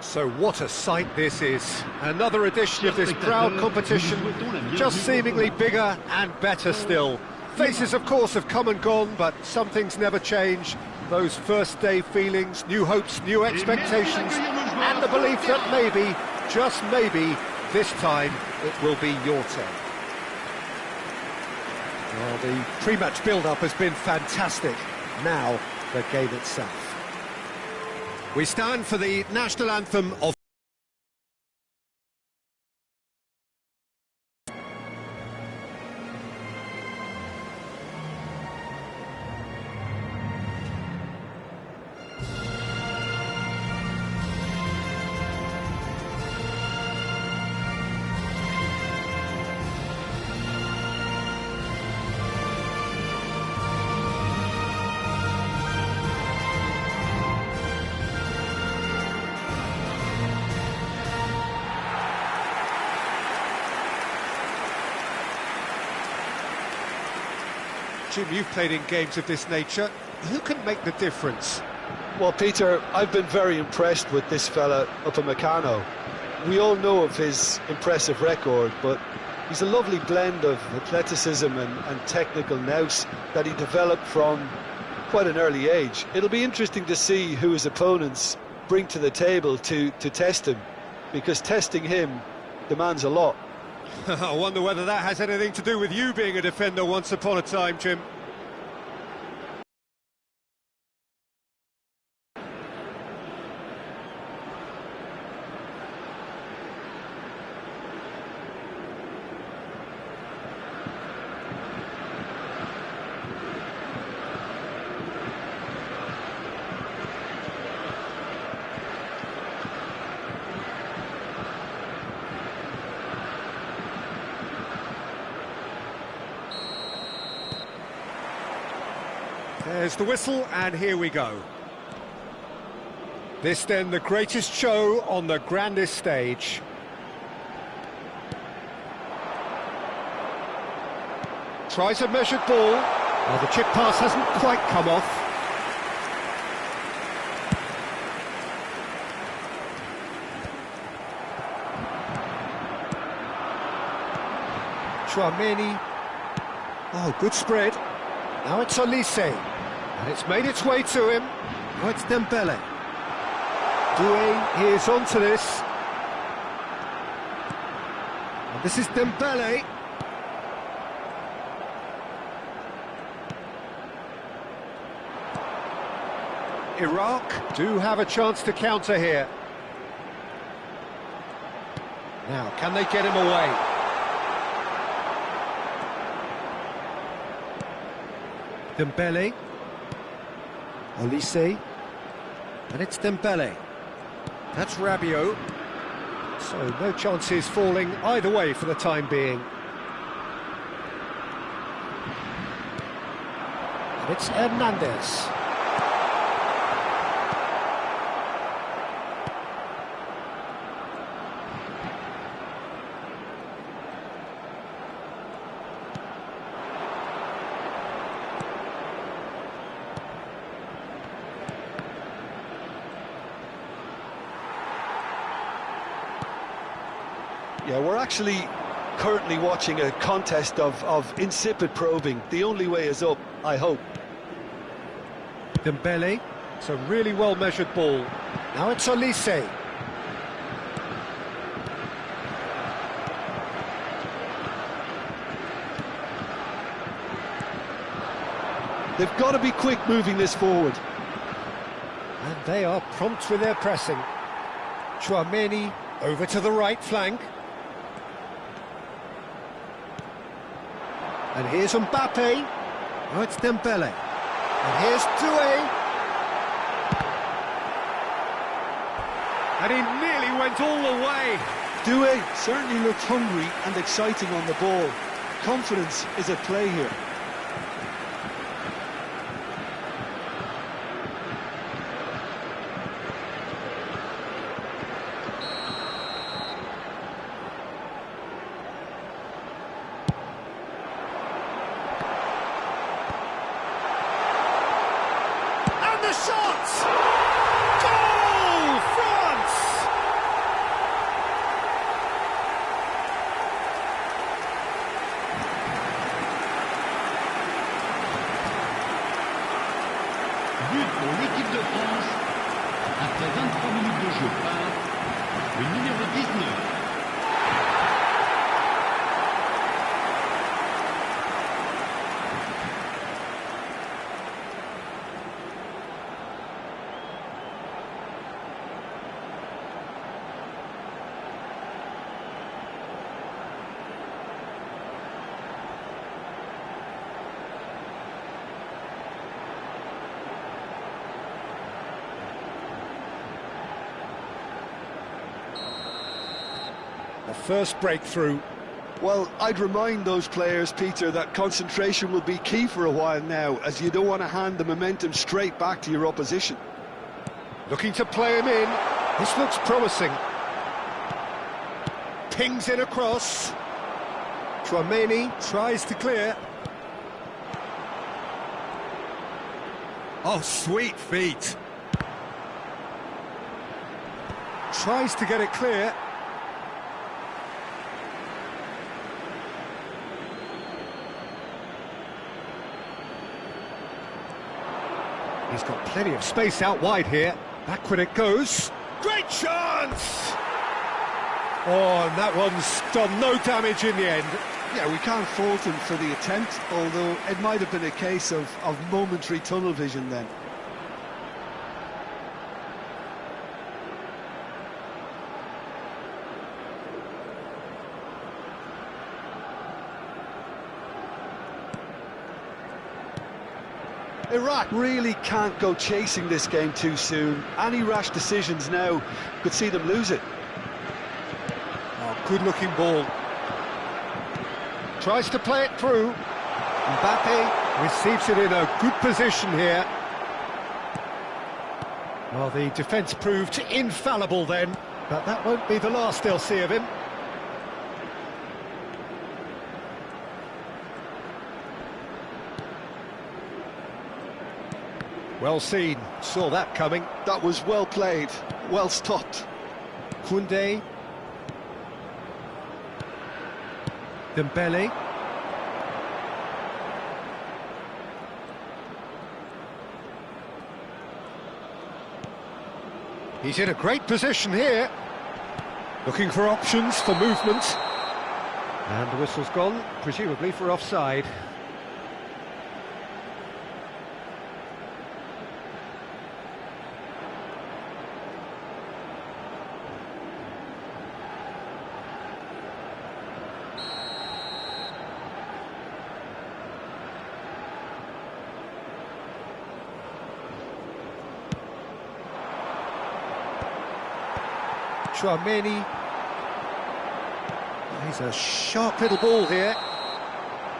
So what a sight this is. Another edition of this proud competition, just seemingly bigger and better still. Faces, of course, have come and gone, but some things never change. Those first day feelings, new hopes, new expectations, and the belief that maybe, just maybe, this time it will be your turn. Well, the pre-match build-up has been fantastic. Now, the game itself. We stand for the national anthem of... Jim, you've played in games of this nature. Who can make the difference? Well, Peter, I've been very impressed with this fella up in Meccano. We all know of his impressive record, but he's a lovely blend of athleticism and technical nous that he developed from quite an early age. It'll be interesting to see who his opponents bring to the table to test him, because testing him demands a lot. I wonder whether that has anything to do with you being a defender once upon a time, Jim. There's the whistle, and here we go. This then the greatest show on the grandest stage. Tries a measured ball. Well, the chip pass hasn't quite come off. Chouameni. Oh, good spread. Now it's Olise. And it's made its way to him. Now it's Dembele. Doué is onto this. And this is Dembele. Iraq do have a chance to counter here. Now, can they get him away? Dembele. Olise. And it's Dembele. That's Rabiot. So no chances falling either way for the time being. And it's Hernandez. Yeah, we're actually currently watching a contest of insipid probing. The only way is up, I hope. Dembele, it's a really well-measured ball. Now it's Olise. They've got to be quick moving this forward. And they are prompt with their pressing. Chouameni over to the right flank. And here's Mbappe. Oh, it's Dembele. And here's Doué. And he nearly went all the way. Doué certainly looked hungry and exciting on the ball. Confidence is at play here. The shot! Goal, France! but pour l'équipe de France. Après 23 minutes de jeu par le numéro 19. The first breakthrough. Well, I'd remind those players, Peter, that concentration will be key for a while now, as you don't want to hand the momentum straight back to your opposition. Looking to play him in. This looks promising. Pings in across. Tchouaméni tries to clear. Oh, sweet feet. Tries to get it clear. He's got plenty of space out wide here. Back when it goes. Great chance! Oh, and that one's done no damage in the end. Yeah, we can't fault him for the attempt, although it might have been a case of momentary tunnel vision then. Iraq really can't go chasing this game too soon. Any rash decisions now could see them lose it. Oh, good-looking ball. Tries to play it through. Mbappe receives it in a good position here. Well, the defence proved infallible then, but that won't be the last they'll see of him. Well seen, saw that coming. That was well played, well stopped. Koundé. Dembele. He's in a great position here. Looking for options for movement. And the whistle's gone, presumably for offside. Tchouaméni. He's a sharp little ball here.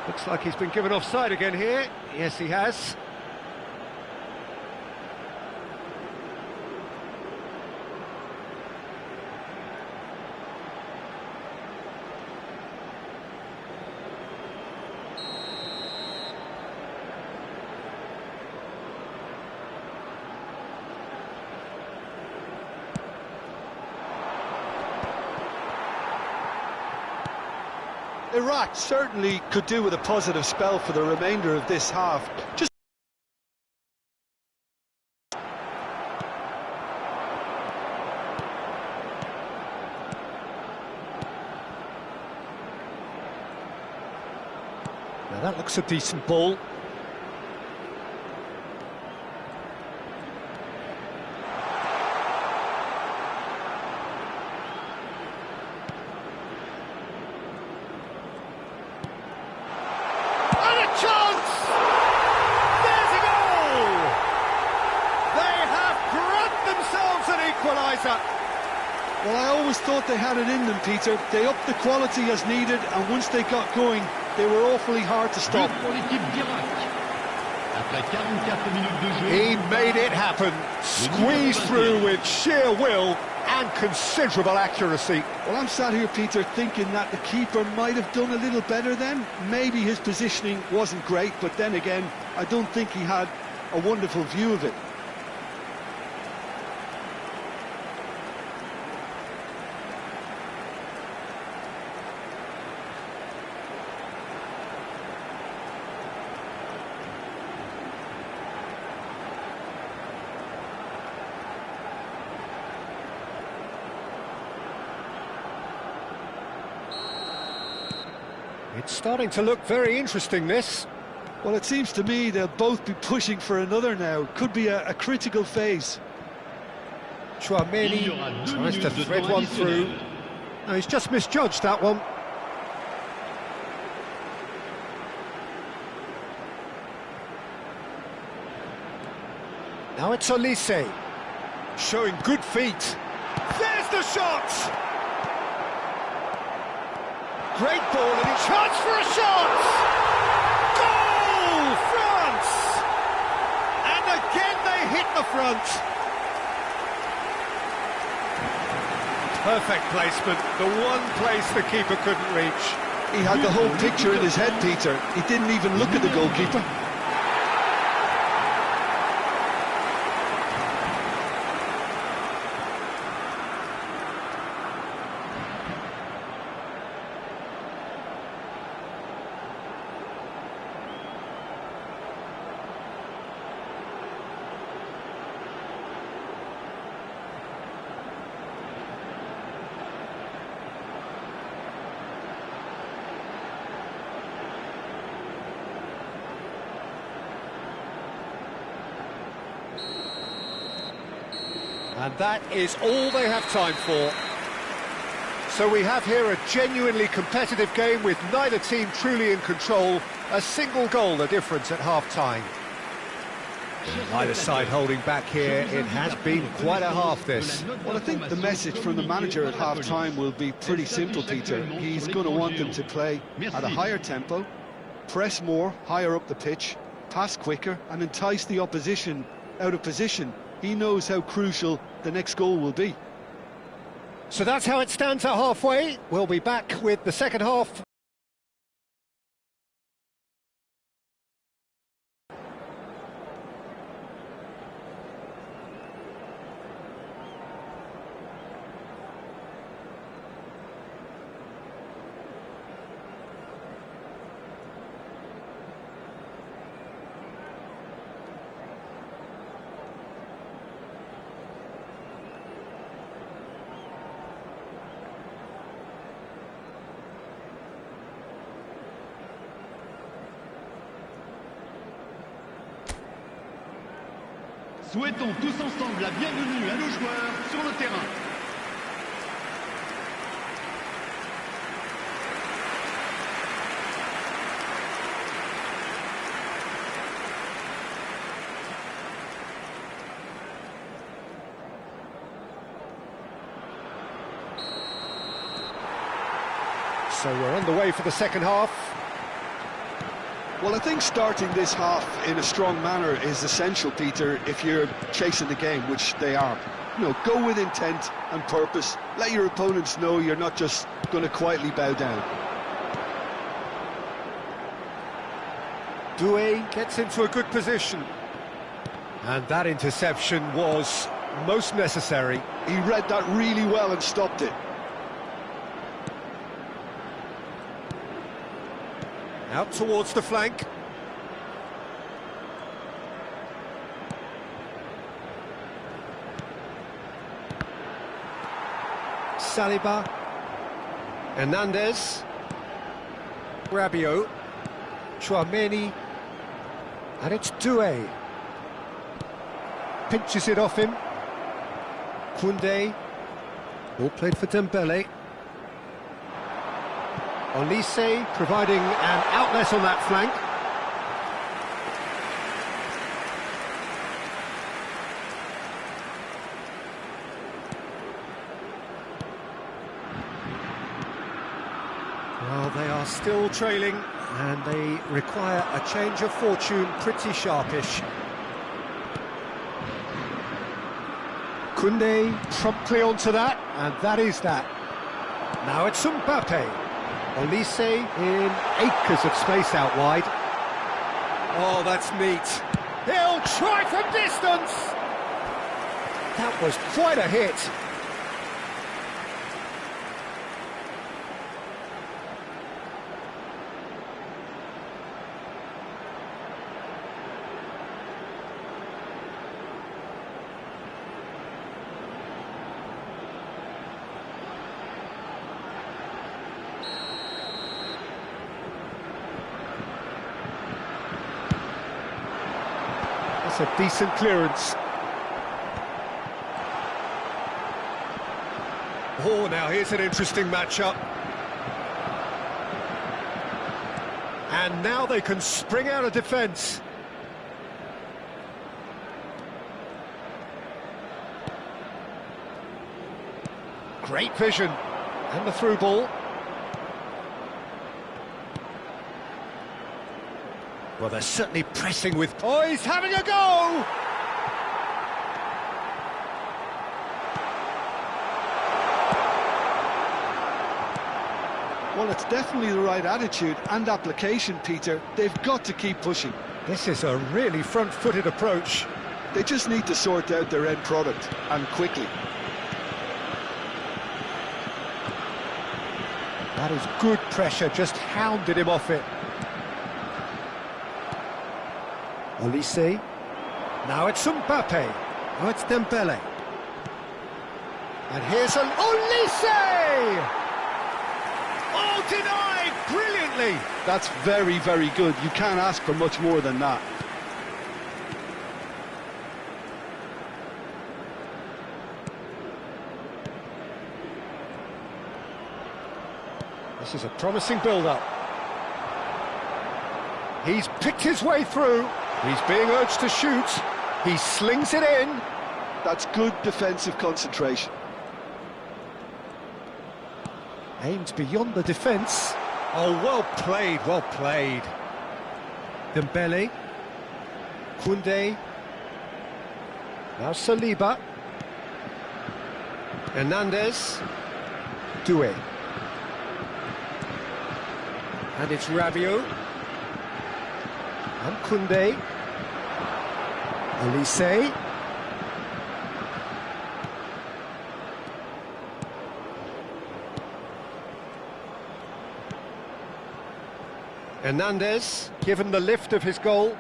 Looks like he's been given offside again here. Yes, he has. Iraq certainly could do with a positive spell for the remainder of this half. Just now that looks a decent ball. Well, I always thought they had it in them, Peter. They upped the quality as needed, and once they got going, they were awfully hard to stop. He made it happen, squeezed through with sheer will and considerable accuracy. Well, I'm sat here, Peter, thinking that the keeper might have done a little better then. Maybe his positioning wasn't great, but then again, I don't think he had a wonderful view of it. Starting to look very interesting, this. Well, it seems to me they'll both be pushing for another now. Could be a critical phase. Chouameni tries to thread one through. No, he's just misjudged that one. Now it's Olise, showing good feet. There's the shot! Great ball and a chance for a shot! Goal, France! And again they hit the front. Perfect placement, the one place the keeper couldn't reach. He had the whole picture in his head, Peter. He didn't even look at the goalkeeper. And that is all they have time for. So we have here a genuinely competitive game with neither team truly in control. A single goal the difference at half-time. Neither side holding back here. It has been quite a half, this. Well, I think the message from the manager at half-time will be pretty simple, Peter. He's going to want them to play at a higher tempo, press more, higher up the pitch, pass quicker, and entice the opposition out of position. He knows how crucial the next goal will be. So that's how it stands at halfway. We'll be back with the second half. Souhaitons tous ensemble la bienvenue à nos joueurs sur le terrain. So we're on the way for the second half. Well, I think starting this half in a strong manner is essential, Peter, if you're chasing the game, which they are. You know, go with intent and purpose. Let your opponents know you're not just going to quietly bow down. Doué gets into a good position. And that interception was most necessary. He read that really well and stopped it. Out towards the flank. Saliba. Hernandez. Rabiot. Chouameni. And it's Doué. Pinches it off him. Koundé. All played for Dembele. Olise providing an outlet on that flank. Well, they are still trailing and they require a change of fortune, pretty sharpish. Koundé promptly onto that, and that is that. Now it's Mbappe. Olise in acres of space out wide. Oh, that's neat. He'll try from distance! That was quite a hit. That's a decent clearance. Oh, now here's an interesting matchup. And now they can spring out of defence. Great vision. And the through ball. Well, they're certainly pressing with... Oh, he's having a go! Well, it's definitely the right attitude and application, Peter. They've got to keep pushing. This is a really front-footed approach. They just need to sort out their end product, and quickly. That is good pressure, just hounded him off it. Olise. Now it's Mbappe. Now it's Dembele. And here's an Olise! Oh, denied brilliantly! That's very, very good. You can't ask for much more than that. This is a promising build-up. He's picked his way through. He's being urged to shoot. He slings it in. That's good defensive concentration. Aimed beyond the defence. Oh, well played, well played. Dembele. Koundé. Now Saliba. Hernandez. Doué. And it's Rabiot. And Koundé. Olise. Hernandez, given the lift of his goal.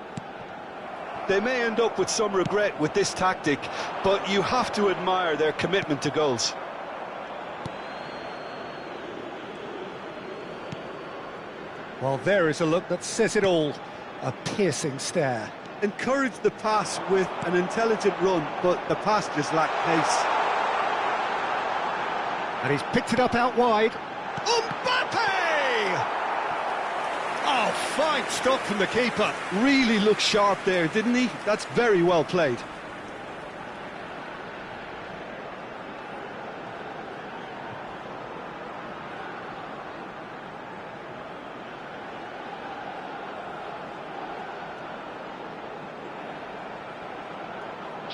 They may end up with some regret with this tactic, but you have to admire their commitment to goals. Well, there is a look that says it all. A piercing stare. Encourage the pass with an intelligent run, but the pass just lacked pace. And he's picked it up out wide. Mbappe! Oh, fine stop from the keeper. Really looked sharp there, didn't he? That's very well played.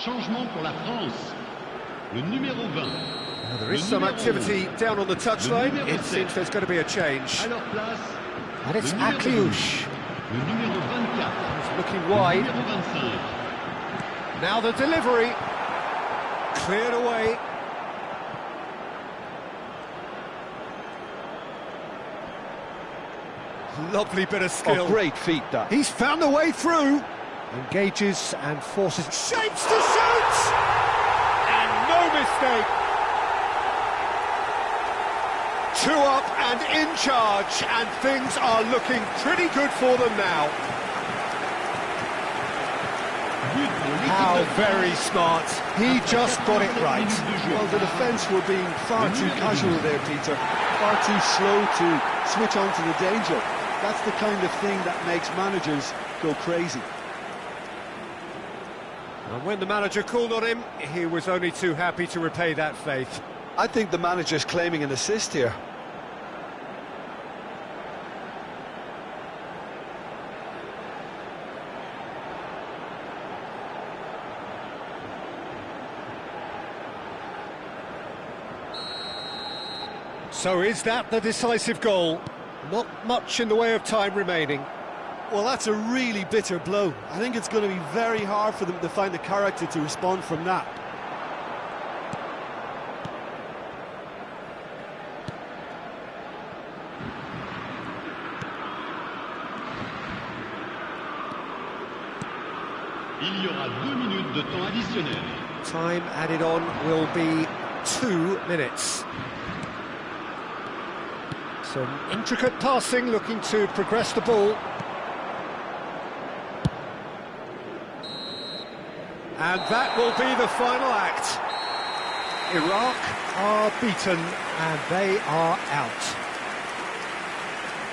Changement pour la France. Le numéro 20. Now, there is some activity down on the touchline. It seems there's going to be a change. À leur place, And it's le numéro AIONEM. le numéro 24. He's looking Le wide. numéro 25. Now the delivery. Cleared away. Lovely bit of skill. Oh, great feat, that. He's found a way through. Engages and forces. Shapes to shoot! And no mistake. 2 up and in charge, and things are looking pretty good for them now. But pour l'équipe How de France. very smart. He just got it right. Well, the defence were being far too casual there, Peter. Far too slow to switch on to the danger. That's the kind of thing that makes managers go crazy. And when the manager called on him, he was only too happy to repay that faith. I think the manager's claiming an assist here. So is that the decisive goal? Not much in the way of time remaining. Well, that's a really bitter blow. I think it's going to be very hard for them to find the character to respond from that. Il y aura 2 minutes de temps additionnel. Time added on will be 2 minutes. Some intricate passing, looking to progress the ball. And that will be the final act. Iraq are beaten and they are out.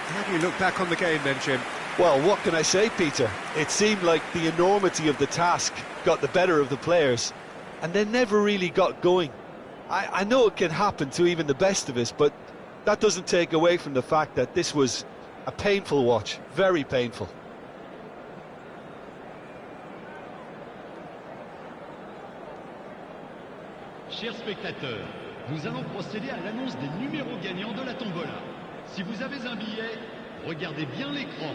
How do you look back on the game then, Jim? Well, what can I say, Peter? It seemed like the enormity of the task got the better of the players, and they never really got going. I know it can happen to even the best of us, but that doesn't take away from the fact that this was a painful watch, very painful. Chers spectateurs, nous allons procéder à l'annonce des numéros gagnants de la tombola. Si vous avez un billet, regardez bien l'écran.